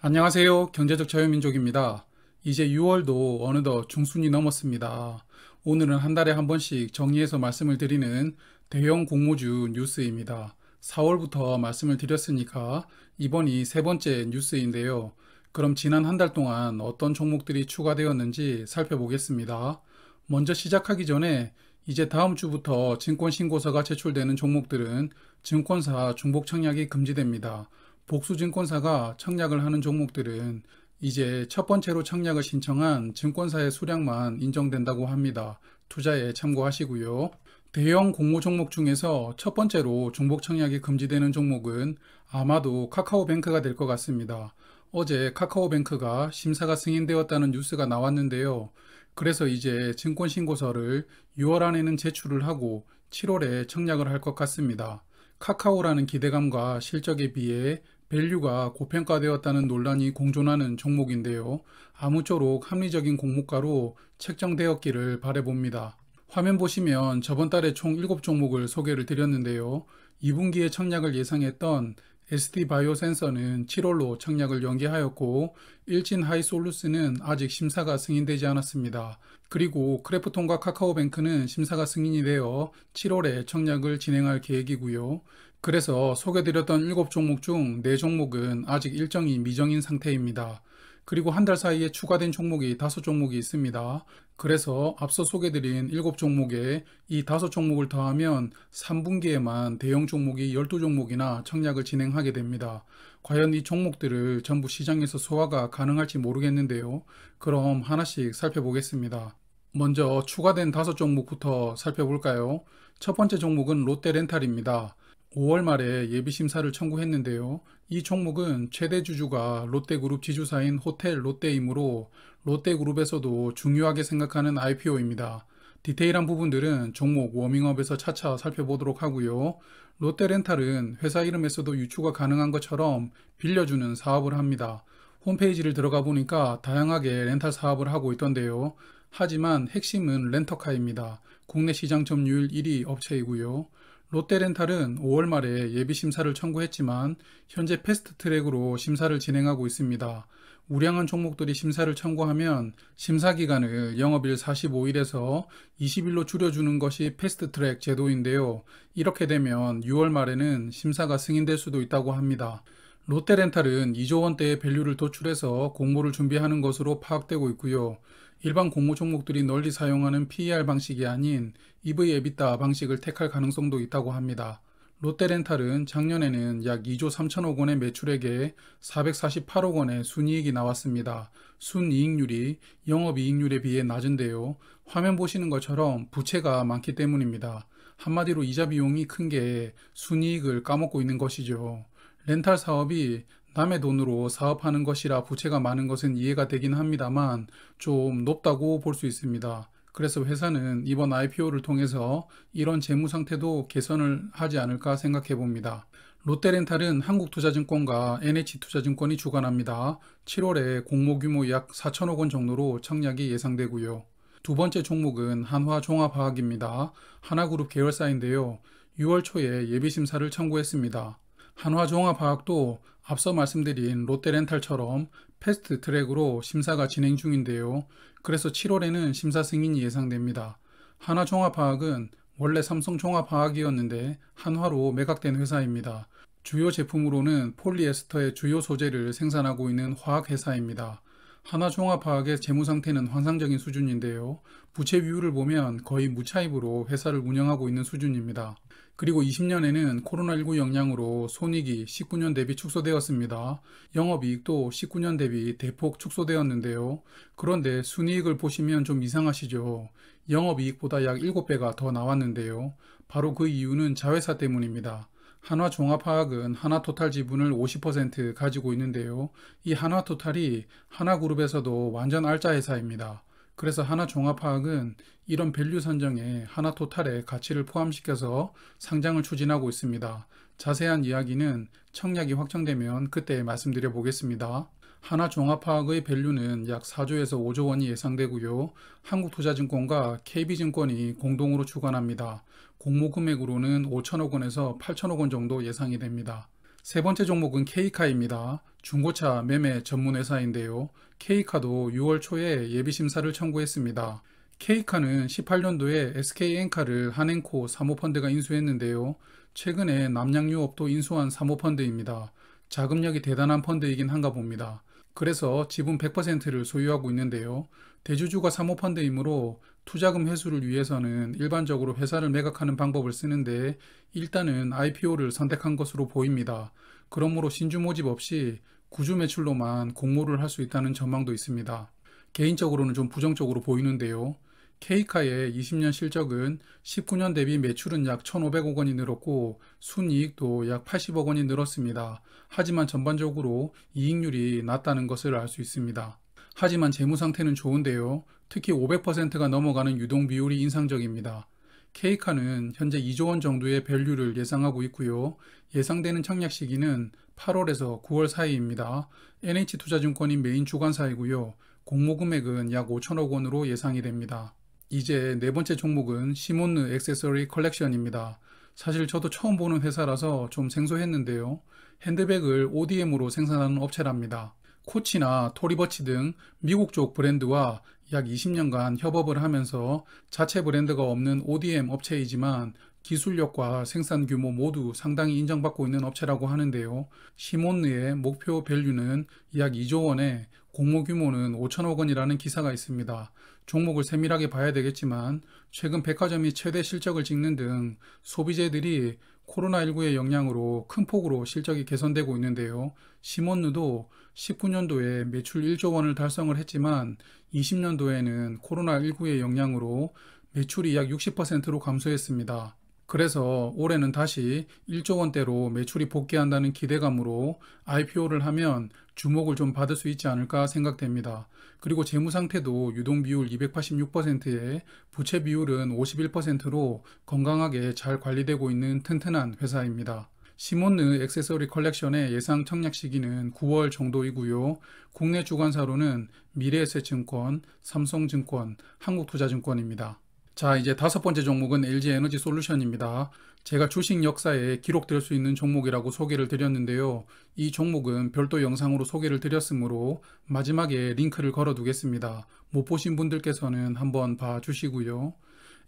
안녕하세요. 경제적 자유민족입니다. 이제 6월도 어느덧 중순이 넘었습니다. 오늘은 한 달에 한 번씩 정리해서 말씀을 드리는 대형 공모주 뉴스입니다. 4월부터 말씀을 드렸으니까 이번이 세 번째 뉴스인데요. 그럼 지난 한 달 동안 어떤 종목들이 추가되었는지 살펴보겠습니다. 먼저 시작하기 전에 이제 다음 주부터 증권신고서가 제출되는 종목들은 증권사 중복 청약이 금지됩니다. 복수증권사가 청약을 하는 종목들은 이제 첫 번째로 청약을 신청한 증권사의 수량만 인정된다고 합니다. 투자에 참고하시고요. 대형 공모 종목 중에서 첫 번째로 중복 청약이 금지되는 종목은 아마도 카카오뱅크가 될 것 같습니다. 어제 카카오뱅크가 심사가 승인되었다는 뉴스가 나왔는데요. 그래서 이제 증권신고서를 6월 안에는 제출을 하고 7월에 청약을 할 것 같습니다. 카카오라는 기대감과 실적에 비해 밸류가 고평가되었다는 논란이 공존하는 종목인데요. 아무쪼록 합리적인 공모가로 책정되었기를 바라봅니다. 화면 보시면 저번 달에 총 7종목을 소개를 드렸는데요. 2분기에 청약을 예상했던 ST바이오센서는 7월로 청약을 연기하였고 일진하이솔루스는 아직 심사가 승인되지 않았습니다. 그리고 크래프톤과 카카오뱅크는 심사가 승인이 되어 7월에 청약을 진행할 계획이고요. 그래서 소개드렸던 7종목 중 4종목은 아직 일정이 미정인 상태입니다. 그리고 한 달 사이에 추가된 종목이 5종목이 있습니다. 그래서 앞서 소개드린 7종목에 이 5종목을 더하면 3분기에만 대형 종목이 12종목이나 청약을 진행하게 됩니다. 과연 이 종목들을 전부 시장에서 소화가 가능할지 모르겠는데요. 그럼 하나씩 살펴보겠습니다. 먼저 추가된 5종목부터 살펴볼까요? 첫 번째 종목은 롯데렌탈입니다. 5월 말에 예비심사를 청구했는데요. 이 종목은 최대 주주가 롯데그룹 지주사인 호텔 롯데이므로 롯데그룹에서도 중요하게 생각하는 IPO입니다. 디테일한 부분들은 종목 워밍업에서 차차 살펴보도록 하고요. 롯데렌탈은 회사 이름에서도 유추가 가능한 것처럼 빌려주는 사업을 합니다. 홈페이지를 들어가 보니까 다양하게 렌탈 사업을 하고 있던데요. 하지만 핵심은 렌터카입니다. 국내 시장 점유율 1위 업체이고요. 롯데렌탈은 5월 말에 예비심사를 청구했지만 현재 패스트트랙으로 심사를 진행하고 있습니다. 우량한 종목들이 심사를 청구하면 심사기간을 영업일 45일에서 20일로 줄여주는 것이 패스트트랙 제도인데요. 이렇게 되면 6월 말에는 심사가 승인될 수도 있다고 합니다. 롯데렌탈은 2조 원대의 밸류를 도출해서 공모를 준비하는 것으로 파악되고 있고요. 일반 공모 종목들이 널리 사용하는 PER 방식이 아닌 EV/EBITDA 방식을 택할 가능성도 있다고 합니다. 롯데렌탈은 작년에는 약 2조 3천억 원의 매출액에 448억 원의 순이익이 나왔습니다. 순이익률이 영업이익률에 비해 낮은데요. 화면 보시는 것처럼 부채가 많기 때문입니다. 한마디로 이자 비용이 큰 게 순이익을 까먹고 있는 것이죠. 렌탈 사업이 남의 돈으로 사업하는 것이라 부채가 많은 것은 이해가 되긴 합니다만 좀 높다고 볼 수 있습니다. 그래서 회사는 이번 IPO를 통해서 이런 재무 상태도 개선을 하지 않을까 생각해 봅니다. 롯데렌탈은 한국투자증권과 NH투자증권이 주관합니다. 7월에 공모 규모 약 4천억 원 정도로 청약이 예상되고요. 두 번째 종목은 한화종합화학입니다. 하나그룹 계열사인데요. 6월 초에 예비심사를 청구했습니다. 한화종합화학도 앞서 말씀드린 롯데렌탈처럼 패스트 트랙으로 심사가 진행 중인데요. 그래서 7월에는 심사 승인이 예상됩니다. 한화종합화학은 원래 삼성종합화학이었는데 한화로 매각된 회사입니다. 주요 제품으로는 폴리에스터의 주요 소재를 생산하고 있는 화학회사입니다. 한화종합화학의 재무 상태는 환상적인 수준인데요. 부채 비율을 보면 거의 무차입으로 회사를 운영하고 있는 수준입니다. 그리고 20년에는 코로나19 영향으로 손익이 19년 대비 축소되었습니다. 영업이익도 19년 대비 대폭 축소되었는데요. 그런데 순이익을 보시면 좀 이상하시죠? 영업이익보다 약 7배가 더 나왔는데요. 바로 그 이유는 자회사 때문입니다. 한화종합화학은 하나토탈 지분을 50% 가지고 있는데요. 이 하나토탈이 하나그룹에서도 완전 알짜 회사입니다. 그래서 하나종합화학은 이런 밸류 선정에 하나토탈의 가치를 포함시켜서 상장을 추진하고 있습니다. 자세한 이야기는 청약이 확정되면 그때 말씀드려 보겠습니다. 하나종합화학의 밸류는 약 4조에서 5조 원이 예상되고요. 한국투자증권과 KB증권이 공동으로 주관합니다. 공모 금액으로는 5천억 원에서 8천억 원 정도 예상이 됩니다. 세 번째 종목은 K카입니다. 중고차 매매 전문 회사인데요. K카도 6월 초에 예비 심사를 청구했습니다. K카는 18년도에 SK엔카를 한행코 사모펀드가 인수했는데요. 최근에 남양유업도 인수한 사모펀드입니다. 자금력이 대단한 펀드이긴 한가 봅니다. 그래서 지분 100%를 소유하고 있는데요. 대주주가 사모펀드이므로 투자금 회수를 위해서는 일반적으로 회사를 매각하는 방법을 쓰는데 일단은 IPO를 선택한 것으로 보입니다. 그러므로 신주 모집 없이 구주 매출로만 공모를 할 수 있다는 전망도 있습니다. 개인적으로는 좀 부정적으로 보이는데요. K카의 20년 실적은 19년 대비 매출은 약 1,500억 원이 늘었고 순이익도 약 80억 원이 늘었습니다. 하지만 전반적으로 이익률이 낮다는 것을 알 수 있습니다. 하지만 재무 상태는 좋은데요. 특히 500%가 넘어가는 유동 비율이 인상적입니다. K카는 현재 2조 원 정도의 밸류를 예상하고 있고요. 예상되는 청약 시기는 8월에서 9월 사이입니다. NH투자증권이 메인 주관사이고요. 공모 금액은 약 5천억 원으로 예상이 됩니다. 이제 네 번째 종목은 시몬느 액세서리 컬렉션입니다. 사실 저도 처음 보는 회사라서 좀 생소했는데요. 핸드백을 ODM으로 생산하는 업체랍니다. 코치나 토리버치 등 미국 쪽 브랜드와 약 20년간 협업을 하면서 자체 브랜드가 없는 ODM 업체이지만 기술력과 생산 규모 모두 상당히 인정받고 있는 업체라고 하는데요. 시몬느의 목표 밸류는 약 2조 원에 공모 규모는 5천억 원이라는 기사가 있습니다. 종목을 세밀하게 봐야 되겠지만 최근 백화점이 최대 실적을 찍는 등 소비재들이 코로나19의 영향으로 큰 폭으로 실적이 개선되고 있는데요. 시몬느도 19년도에 매출 1조 원을 달성을 했지만 20년도에는 코로나19의 영향으로 매출이 약 60%로 감소했습니다. 그래서 올해는 다시 1조 원대로 매출이 복귀한다는 기대감으로 IPO를 하면 주목을 좀 받을 수 있지 않을까 생각됩니다. 그리고 재무 상태도 유동 비율 286%에 부채 비율은 51%로 건강하게 잘 관리되고 있는 튼튼한 회사입니다. 시몬느 액세서리 컬렉션의 예상 청약 시기는 9월 정도이고요. 국내 주관사로는 미래에셋증권, 삼성증권, 한국투자증권입니다. 자, 이제 다섯 번째 종목은 LG에너지솔루션입니다. 제가 주식 역사에 기록될 수 있는 종목이라고 소개를 드렸는데요. 이 종목은 별도 영상으로 소개를 드렸으므로 마지막에 링크를 걸어 두겠습니다. 못 보신 분들께서는 한번 봐주시고요.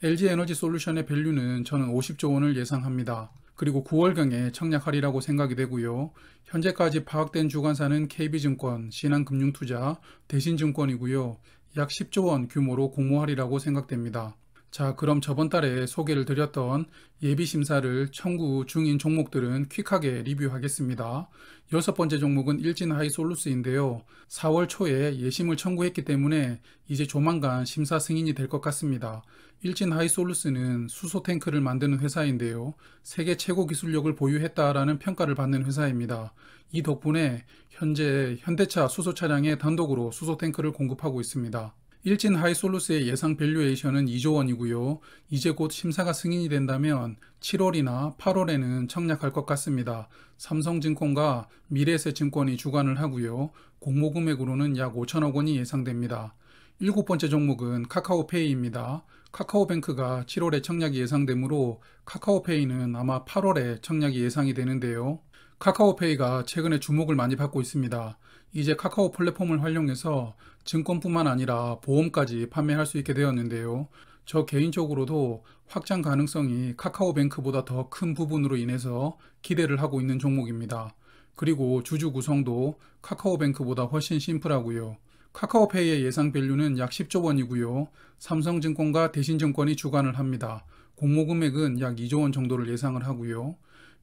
LG에너지솔루션의 밸류는 저는 50조 원을 예상합니다. 그리고 9월경에 청약하리라고 생각이 되고요. 현재까지 파악된 주관사는 KB증권, 신한금융투자, 대신증권이고요. 약 10조 원 규모로 공모하리라고 생각됩니다. 자, 그럼 저번 달에 소개를 드렸던 예비심사를 청구 중인 종목들은 퀵하게 리뷰하겠습니다. 여섯 번째 종목은 일진하이솔루스인데요. 4월 초에 예심을 청구했기 때문에 이제 조만간 심사 승인이 될 것 같습니다. 일진하이솔루스는 수소탱크를 만드는 회사인데요. 세계 최고 기술력을 보유했다라는 평가를 받는 회사입니다. 이 덕분에 현재 현대차 수소차량에 단독으로 수소탱크를 공급하고 있습니다. 일진하이솔루스의 예상 밸류에이션은 2조 원이고요. 이제 곧 심사가 승인이 된다면 7월이나 8월에는 청약할 것 같습니다. 삼성증권과 미래에셋증권이 주관을 하고요. 공모 금액으로는 약 5천억 원이 예상됩니다. 일곱 번째 종목은 카카오페이입니다. 카카오뱅크가 7월에 청약이 예상되므로 카카오페이는 아마 8월에 청약이 예상이 되는데요. 카카오페이가 최근에 주목을 많이 받고 있습니다. 이제 카카오 플랫폼을 활용해서 증권뿐만 아니라 보험까지 판매할 수 있게 되었는데요. 저 개인적으로도 확장 가능성이 카카오뱅크보다 더 큰 부분으로 인해서 기대를 하고 있는 종목입니다. 그리고 주주 구성도 카카오뱅크보다 훨씬 심플하고요. 카카오페이의 예상 밸류는 약 10조 원이고요. 삼성증권과 대신증권이 주관을 합니다. 공모 금액은 약 2조 원 정도를 예상을 하고요.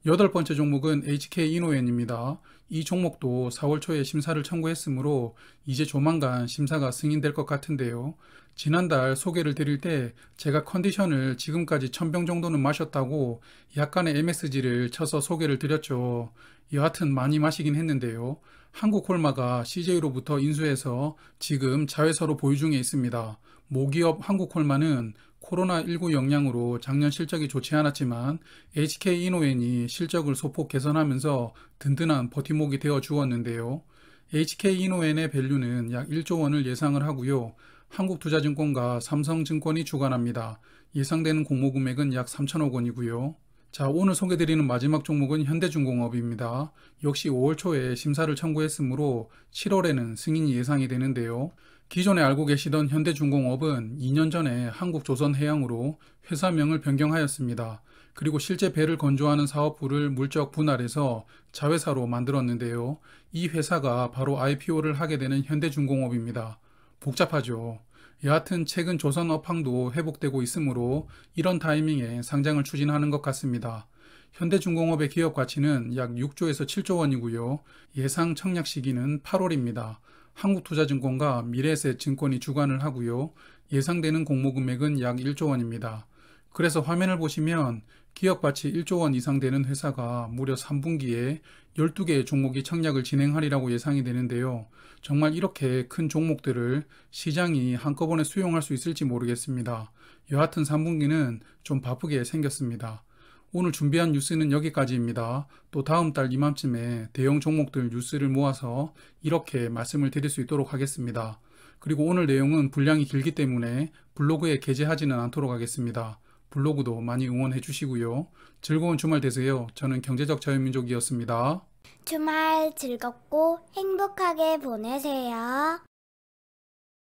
여덟 번째 종목은 HK이노엔입니다. 이 종목도 4월 초에 심사를 청구했으므로 이제 조만간 심사가 승인될 것 같은데요. 지난달 소개를 드릴 때 제가 컨디션을 지금까지 1000병 정도는 마셨다고 약간의 MSG를 쳐서 소개를 드렸죠. 여하튼 많이 마시긴 했는데요. 한국콜마가 CJ로부터 인수해서 지금 자회사로 보유 중에 있습니다. 모기업 한국콜마는 코로나19 영향으로 작년 실적이 좋지 않았지만 HK이노엔이 실적을 소폭 개선하면서 든든한 버팀목이 되어 주었는데요. HK이노엔의 밸류는 약 1조 원을 예상을 하고요. 한국투자증권과 삼성증권이 주관합니다. 예상되는 공모 금액은 약 3천억 원이고요. 자, 오늘 소개드리는 마지막 종목은 현대중공업입니다. 역시 5월 초에 심사를 청구했으므로 7월에는 승인이 예상이 되는데요. 기존에 알고 계시던 현대중공업은 2년 전에 한국조선해양으로 회사명을 변경하였습니다. 그리고 실제 배를 건조하는 사업부를 물적 분할해서 자회사로 만들었는데요. 이 회사가 바로 IPO를 하게 되는 현대중공업입니다. 복잡하죠. 여하튼 최근 조선 업황도 회복되고 있으므로 이런 타이밍에 상장을 추진하는 것 같습니다. 현대중공업의 기업 가치는 약 6조에서 7조 원이고요. 예상 청약 시기는 8월입니다. 한국투자증권과 미래에셋증권이 주관을 하고요. 예상되는 공모 금액은 약 1조 원입니다. 그래서 화면을 보시면 기업 가치 1조 원 이상 되는 회사가 무려 3분기에 12개의 종목이 청약을 진행하리라고 예상이 되는데요. 정말 이렇게 큰 종목들을 시장이 한꺼번에 수용할 수 있을지 모르겠습니다. 여하튼 3분기는 좀 바쁘게 생겼습니다. 오늘 준비한 뉴스는 여기까지입니다. 또 다음 달 이맘쯤에 대형 종목들 뉴스를 모아서 이렇게 말씀을 드릴 수 있도록 하겠습니다. 그리고 오늘 내용은 분량이 길기 때문에 블로그에 게재하지는 않도록 하겠습니다. 블로그도 많이 응원해 주시고요. 즐거운 주말 되세요. 저는 경제적 자유민족이었습니다. 주말 즐겁고 행복하게 보내세요.